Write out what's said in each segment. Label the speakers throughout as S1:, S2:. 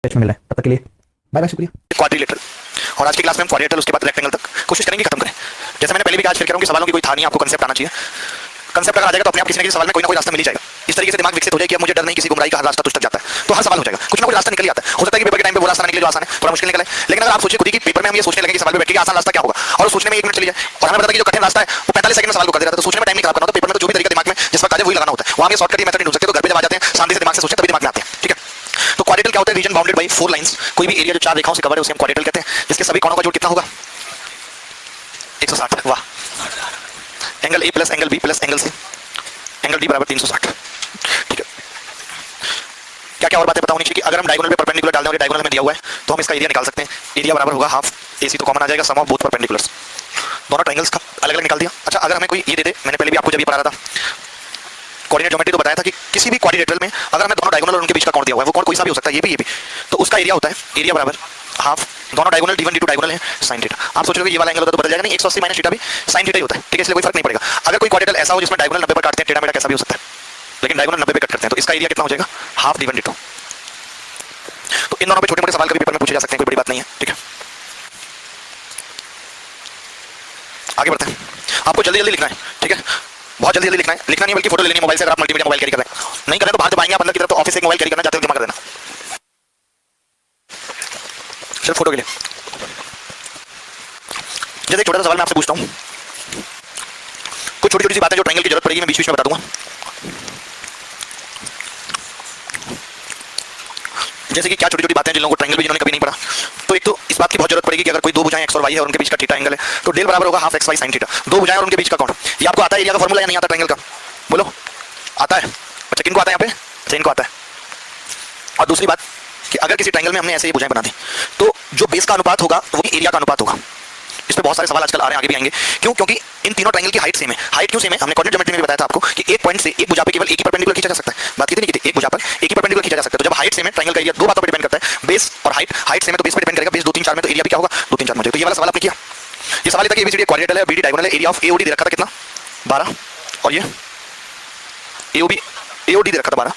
S1: Test में मिल रहा है। तब तक के लिए बाय बाय, शुक्रिया।
S2: क्वाड्रिलेटरल, और आज की क्लास में हम क्वाड्रिलेटरल उसके बाद रेक्टेंगल तक कोशिश करेंगे खत्म करें। जैसे मैंने पहले भी कहा, आज फिर कह रहा हूं कि सवालों की कोई था नहीं, आपको कंसेप्ट आना चाहिए। कंसेप्ट अगर आ जाएगा तो अपने आप किसी न किसी सवाल में कोई ना कोई रास्ता मिल ही जाएगा। इस तरीके से दिमाग विकसित हो जाए कि अब मुझे डर नहीं, किसी गुमराही का हर रास्ता तुझ तक जाता है, तो हर सवाल हो जाएगा, कुछ ना कुछ रास्ता निकल ही आता है। हो सकता है कि पेपर के टाइम पे वो रास्ता निकले जो आसान है, थोड़ा मुश्किल निकले, लेकिन अगर आप सोचिए खुद ही कि पेपर में हम ये सोचने लगे कि सवाल पे बैठ के आसान रास्ता क्या होगा, और सोचने में 1 मिनट चली जाए, और हमें पता है कि जो कठिन रास्ता है वो 45 सेकंड में सवाल को कर देता है, तो सोचने में टाइम नहीं खराब करना होता। पेपर में तो जो भी तरीका दिमाग में जिस वक्त आ जाए वही लगाना होता है। वहां हम ये शॉर्टकट मेथड नहीं ढूंढ सकते, तो घर पे जब आ जाते हैं शांति से दिमाग से सोचते तभी दिमाग में आते हैं। ठीक है, तो क्वाड्रिलेटरल क्या होता है? Reason bounded by 4 lines. कोई भी एरिया जो 4 रेखाओं से कवर है उसे हम क्वाड्रिलेटरल कहते हैं, जिसके सभी कोणों का जोड़ कितना होगा? 160। वाह। Angle A plus angle B plus angle C, angle D बराबर 360। ठीक है, क्या क्या और बातें पता होनी चाहिए कि अगर हम डायगोनल पे परपेंडिकुलर डाल दें और ये डायगोनल हमें दिया हुआ है तो हम इसका एरिया निकाल सकते हैं। एरिया बराबर होगा हाफ एसी, तो कॉमन आ जाएगा सम ऑफ बोथ परपेंडिकुलर्स। दोनों ट्रायंगल्स का अलग अलग निकाल दिया। अच्छा, अगर हमें कोई ये दे दे, मैंने पहले भी आपको जब ये पढ़ा था कोऑर्डिनेट ज्योमेट्री, तो बताया था कि किसी भी क्वाड्रिलेटरल में अगर हमें दोनों डायगोनल और उनके बीच का कोण दिया हुआ है, वो कोण कोई सा भी हो सकता है, ये भी, तो उसका एरिया होता है एरिया बराबर हाफ दोनों डायगोनल d1 d2 डायगोनल है sin थीटा। आप सोच रहे हो कि ये वाला एंगल होता तो बदल जाएगा, नहीं, 180 माइनस थीटा भी sin थीटा ही होता है। ठीक है, इसलिए कोई फर्क नहीं पड़ेगा। अगर कोई क्वाड्रिलेटरल ऐसा हो जिसमें डायगोनल 90 पर काटते हैं, टेढ़ा मेढ़ा कैसा भी हो सकता है, लेकिन डायगोनल 90 पे कट करते हैं, तो इसका एरिया कितना हो जाएगा? Half d1 d2। तो इन दोनों पे छोटे मोटे सवाल कभी पेपर में पूछे जा सकते हैं, कोई बड़ी बात नहीं है। ठीक है, आगे बढ़ते हैं। आपको जल्दी जल्दी लिखना है। ठीक है, बहुत जल्दी जल्दी लिखना है। लिखना नहीं बल्कि फोटो ले लेनी है मोबाइल से, अगर आप मल्टीमीडिया मोबाइल कैरी कर रहे हैं। नहीं करें तो बाहर जब आएंगे आप अंदर की तरफ, तो ऑफिस से एक मोबाइल कैरी करना, जाते हुए जमा कर देना सिर्फ फोटो के लिए। जैसे एक छोटा सा सवाल मैं आपसे पूछता हूँ, कुछ छोटी छोटी सी बातें जो ट्रायंगल की जरूरत पड़ेगी मैं बीच बीच में बता दूंगा। जैसे कि क्या छोटी छोटी बातें जिन लोगों को ट्रायंगल भी जिन्होंने कभी नहीं पढ़ा, तो एक तो इस बात की बहुत जरूरत पड़ेगी कि अगर कोई दो भुजाएं x और y है और उनके बीच का थीटा एंगल है, तो डेल बराबर होगा half x y sin theta. दो भुजाएं और उनके बीच का कोण, ये आपको आता है एरिया का फॉर्मूला या नहीं आता ट्रायंगल का? बोलो, आता है? अच्छा, किनको आता है यहाँ पे? अच्छा, इनको आता है। और दूसरी बात कि अगर किसी ट्रायंगल में हमने ऐसे ही भुजाएं बना दी, तो जो बेस का अनुपात होगा वो एरिया का अनुपात होगा। इस पे बहुत सारे सवाल आजकल आ रहे हैं, आगे भी आएंगे। क्यों? क्योंकि इन तीनों ट्रायंगल की हाइट सेम है। हाइट क्यों सेम है? हमने कोऑर्डिनेट ज्योमेट्री में भी बताया था आपको कि एक पॉइंट से एक भुजा पे केवल एक ही परपेंडिकुलर खींचा जा सकता है। बात की थी नहीं की थी? एक भुजा पर एक ही परपेंडिकुलर खींचा जा सकता है। तो जब हाइट सेम है, ट्रायंगल का एरिया दो बातों पर डिपेंड करता है, बेस और हाइट। हाइट सेम है तो बेस पर डिपेंड करेगा, बेस 2 3 4 में, तो एरिया भी क्या होगा? 2 3 4 में। तो ये वाला सवाल आपने किया। ये सवाल था कि एबीसीडी क्वाड्रिलेटरल है, बीडी डायगोनल है, एरिया ऑफ एओडी दे रखा था कितना? 12, और ये एओबी एओडी दे रखा था 12,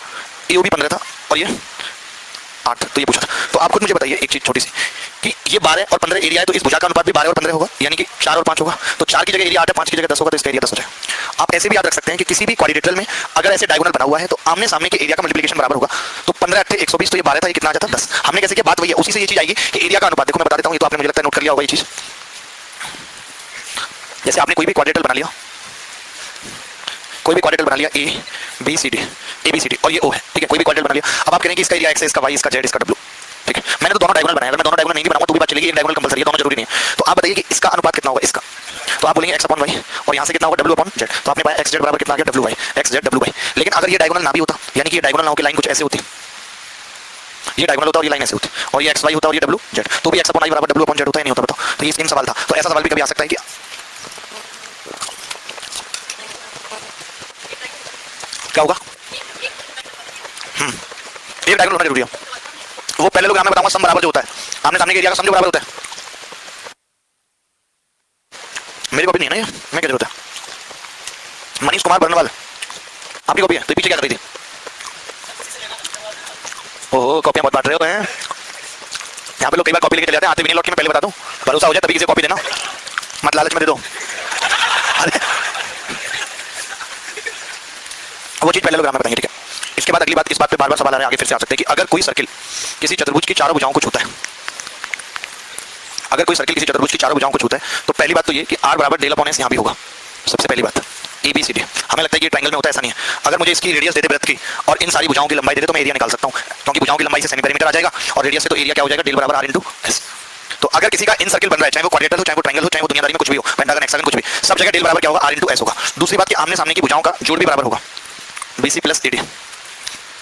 S2: एओबी 15 था, और ये 8। तो ये पूछा था। तो आप खुद मुझे बताइए एक चीज छोटी सी कि ये 12 और 15 एरिया है, तो इस भुजा का अनुपात भी 12 और 15 होगा, यानी कि 4 और 5 होगा। तो 4 की जगह एरिया 8 है, 5 की जगह 10 होगा, तो इसका एरिया 10 हो जाएगा। आप ऐसे भी याद रख सकते हैं कि किसी भी क्वाड्रिलेटरल में अगर ऐसे डायगोनल बना हुआ है तो आमने सामने के एरिया का मल्टीप्लिकेशन बराबर होगा। तो 15 8 120, तो ये 12 था, ये कितना आ जाता? 10। हमने कैसे किया? बात वही है, उसी से ये चीज आएगी कि एरिया का अनुपात। देखो मैं बता देता हूँ, ये तो आपने मुझे लगता है नोट कर लिया होगा ये चीज। जैसे आपने कोई भी क्वाड्रिलेटरल बना लिया, कोई भी क्वाड्रिलेटरल बना लिया A B C D, A B C D, और ये ओ है। ठीक है, कोई भी क्वाड्रिलेटरल बना लिया। अब आप कहेंगे इसका एरिया x है, इसका y, इसका z, इसका w। ठीक है, मैंने तो दोनों डायगोनल बनाया। अगर मैं दोनों डायगोनल नहीं बनाऊंगा तो भी बात चलेगी, एक डायगोनल कंपलसरी है, दोनों जरूरी नहीं है। तो आप बताइए कि इसका अनुपात कितना होगा इसका? तो आप बोलेंगे x/y, और यहाँ से कितना होगा? w/z। तो आपने पाया xz बराबर कितना आ गया? wy, xz wy। लेकिन अगर ये डायगोनल ना भी होता, यानी कि ये डायगोनल ना होकर लाइन कुछ ऐसे होती, ये डायगोनल होता और ये लाइन ऐसे होती, और ये xy होता और ये wz, तो भी x/y बराबर w/z होता है, नहीं होता? बताओ। तो ये सेम सवाल था। तो ऐसा सवाल भी कभी आ सकता है कि क्या होगा? एक डायगोनल होना जरूरी है। वो पहले लोग हमें बताऊंगा सम बराबर जो होता है, आमने सामने के एरिया का सम जो बराबर होता है। मेरी कॉपी नहीं है ना ये, मैं क्या जरूरत है? मनीष कुमार बर्नवाल, आपकी कॉपी है? तो पीछे क्या कर रही थी? ओहो, कॉपियां बहुत बांट रहे हो हैं। यहाँ पे लोग कई बार कॉपी लेके चले जाते हैं, आते भी नहीं लौट के। मैं पहले बता दूं, भरोसा हो जाए तभी किसी कॉपी देना, मत लालच में दे दो। वो चीज पहले लोग हमें बताएंगे। ठीक है, इसके बाद अगली बात, इस बात पे बार बार सवाल आ रहे हैं, आगे फिर से आ सकते हैं कि अगर कोई सर्किल किसी चतुर्भुज की चारों भुजाओं को छूता है, अगर कोई सर्किल किसी चतुर्भुज की चारों भुजाओं को छूता है, तो पहली बात तो ये कि r बराबर डेल अपॉन s यहाँ भी होगा। सबसे पहली बात ए बी सी डी। हमें लगता है कि ट्रायंगल में होता है, ऐसा नहीं है। अगर मुझे इसकी रेडियस दे दे वृत्त की और इन सारी भुजाओं की लंबाई दे दे, तो मैं एरिया निकाल सकता हूँ, क्योंकि भुजाओं की लंबाई से सेमी पेरीमीटर आ जाएगा और रेडियस से तो एरिया क्या हो जाएगा? डेल बराबर r इंटू s। तो अगर किसी का इन सर्किल बन रहा है, चाहे वो क्वाड्रिलेटरल हो, चाहे वो ट्रायंगल हो, चाहे वो दुनियादारी में कुछ भी हो, पेंटागन, हेक्सागन, कुछ भी, सब जगह डेल बराबर क्या होगा? r इंटू s होगा। दूसरी बात कि आमने सामने की भुजाओं का जोड़ भी बराबर होगा, BC प्लस AD।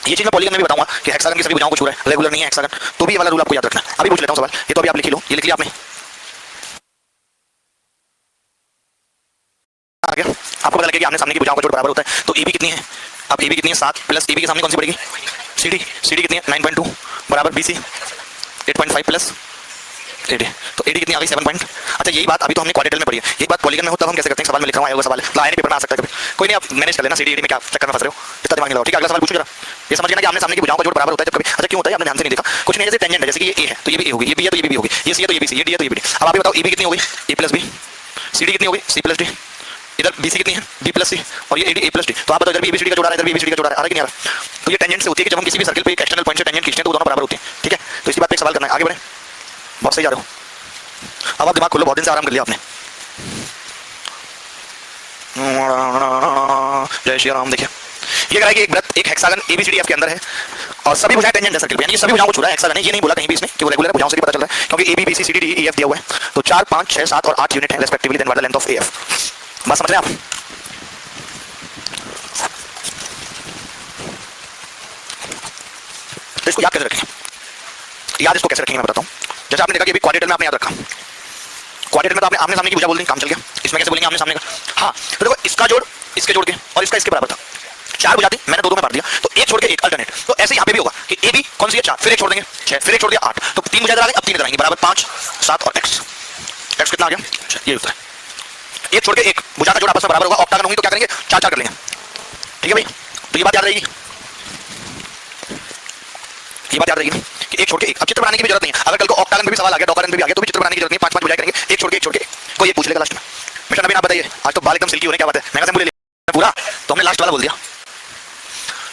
S2: ये चीज मैं पॉलीगन में भी बताऊंगा कि हेक्सागन की सभी भुजाओं को छू रहा है, रेगुलर नहीं है हेक्सागन, तो भी ये वाला रूल आपको याद रखना है। अभी पूछ लेता हूं सवाल, ये तो अभी आप लिख ही लो, ये लिख लिया आपने? आ गया? आपको पता लगे कि आमने सामने की भुजाओं का जोड़ बराबर होता है, तो AB कितनी है? अब AB कितनी है? 7 प्लस AB के सामने कौन सी पड़ेगी? CD। CD कितनी है? 9.2 बराबर BC 8.5 प्लस एडी, तो एडी कितनी आ गई 7 पॉइंट। अच्छा यही बात अभी तो हमने क्वाड्रेटिकल में पढ़ी है, यही बात पॉलीगन में हो तब हम कैसे करते हैं, सवाल में लिखा हुआ आएगा सवाल लाइन पेपर में आ सकता है कभी, कोई नहीं आप मैनेज कर लेना, सीडी एडी में क्या चक्कर में फंस रहे हो, इतना दिमाग नहीं लगाओ, ठीक है। अगला सवाल पूछो जरा, ये समझ लेना कि आमने सामने की भुजाओं का जोड़ बराबर होता है जब कभी। अच्छा क्यों होता है आपने ध्यान से नहीं देखा, कुछ नहीं, जैसे टेंजेंट है, जैसे कि ये ए है तो ये भी ए होगी, ये बी है तो ये बी होगी, ये सी है तो ये बी सी, ये डी है तो ये बी डी। अब आप ये बताओ ए बी कितनी होगी, ए प्लस बी, सी डी कितनी होगी, सी प्लस डी, इधर बी सी कितनी है, बी प्लस सी, और ये A D A plus D. तो आप बताओ इधर भी एबीसीडी का जोड़ा है, इधर भी एबीसीडी का जोड़ा है, आ रहा है कि नहीं आ रहा। तो ये टेंजेंट से होती है कि जब हम किसी भी सर्कल पे एक एक्सटर्नल पॉइंट से टेंजेंट खींचते हैं तो वो दोनों बराबर होते हैं, ठीक है। तो इसी बात पे एक सवाल करना है, आगे बढ़े, बहुत सही जा रहे हो। अब आप दिमाग खोलो, बहुत दिन से आराम कर लिया आपने। जय श्री राम। देखिए ये कह रहा है कि एक वृत्त, एक हेक्सागन एबीसीडी के अंदर है और सभी भुजाएं टेंजेंट है सर्कल पे, यानी कि सभी भुजाओं को छू रहा है, हेक्सागन है, ये नहीं बोला कहीं भी इसमें कि वो रेगुलर भुजाओं से भी पता चल रहा है, क्योंकि A B B C D E F दिया हुआ है। तो 4 5 6 7 और 8 यूनिट है respectively, then what the length of AF. बात समझ रहे हैं आप। तो इसको याद कैसे रखेंगे, याद इसको कैसे रखेंगे मैं बताता हूँ। जैसे आपने देखा कि अभी क्वाड्रेटिकल में आपने याद रखा, क्वाड्रेटिकल में तो आपने आमने सामने की भुजा बोल दी, काम चल गया। इसमें कैसे बोलेंगे आमने सामने का, हाँ तो देखो इसका जोड़ इसके जोड़ के और इसका इसके बराबर था, 4 भुजा थी, मैंने 2 में बांट दिया, तो एक छोड़ के एक अल्टरनेट। तो ऐसे यहाँ पे भी होगा कि ए बी कौन सी है 4, फिर एक छोड़ देंगे 6, फिर एक छोड़ दिया 8, तो 3 भुजा इधर आ गई, अब 3 इधर आएंगी, बराबर 5 7 और x। x कितना आ गया, ये होता है। एक छोड़ के एक भुजा का जोड़ आपस में बराबर होगा, ऑक्टागन होंगी तो क्या करेंगे 4 4 कर लेंगे, ठीक है भाई। तो ये बात याद रहेगी, ये बात याद रहेगी कि एक छोड़ के एक। अब चित्र बनाने की भी जरूरत नहीं है, अगर कल को ऑक्टागन में भी सवाल आ गया, डॉकागन में भी आ गया, तो भी चित्र बनाने की जरूरत नहीं, 5 5 भुजाएं करेंगे, एक छोड़ के एक छोड़ के, कोई एक पूछ लेगा लास्ट में। मिस्टर नवीन आप बताइए, आज तो बाल एकदम सिल्की हो रहे, क्या बात है, मैं कैसे बोले पूरा, तो हमने लास्ट वाला बोल दिया।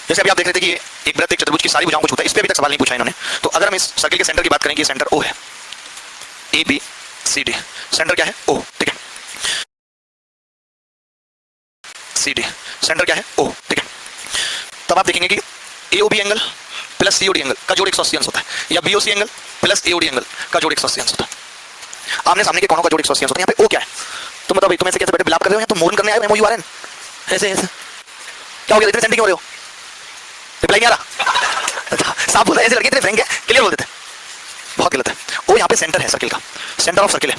S2: जैसे अभी आप देख रहे थे कि ये एक वृत्त एक चतुर्भुज की सारी भुजाओं को छूता है, इस पे अभी तक सवाल नहीं पूछा इन्होंने। तो अगर हम इस सर्कल के सेंटर की बात करें कि ये सेंटर ओ है, A B C D, centre क्या है ओ, ठीक है, सी डी सेंटर क्या है ओ, ठीक है। तब आप देखेंगे कि AOB angle plus COD angle का जोड़ 180 अंश होता है, या BOC angle plus AOD angle का जोड़ 180 अंश होता है। आमने सामने के कोणों का जोड़ 180 अंश होता है। यहाँ पे ओ क्या है, तुम बताओ भाई, तुम ऐसे कैसे बैठे बिलाप कर रहे हो, या तुम मोरन करने आए हो, एमओयूआरएन ऐसे ऐसे क्या हो गया, इतने सेंटी क्यों हो रहे हो, रिप्लाई नहीं आ रहा। साफ बोला, ऐसे लड़के इतने फ्रैंक है, क्लियर बोल देते हैं, बहुत गलत है। वो यहाँ पे सेंटर है सर्किल का, सेंटर ऑफ सर्किल है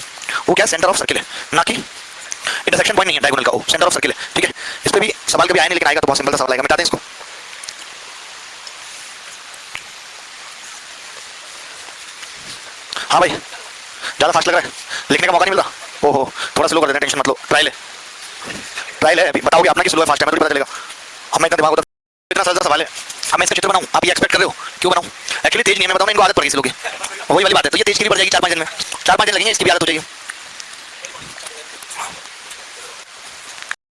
S2: वो, क्या सेंटर ऑफ सर्किल है, ना कि इंटरसेक्शन पॉइंट नहीं है डायगोनल का, वो सेंटर ऑफ सर्किल है, ठीक है। इस पे भी सवाल कभी आए नहीं, लेकिन आएगा तो बहुत सिंपल सा सवाल आएगा, मिटाते हैं इसको। हाँ भाई ज्यादा फास्ट लग रहा है, लिखने का मौका नहीं मिल रहा, ओहो थोड़ा स्लो कर देना, टेंशन मत लो, ट्रायल है अभी, बताओगे अपना कि स्लो है फास्ट है, मैं तो पता चलेगा, हमें इतना दिमाग होता, इतना सरल सवाल है। अब मैं इसका चित्र बनाऊं, आप ये एक्सपेक्ट कर रहे हो, क्यों बनाऊं, एक्चुअली तेज नहीं है, मैं बताऊं, इनको आदत पड़ गई इस लोगों की, वही वाली बात है। तो ये तेज की भी पड़ जाएगी 4 5 दिन में, 4 5 दिन लगेंगे, इसकी भी आदत हो जाएगी।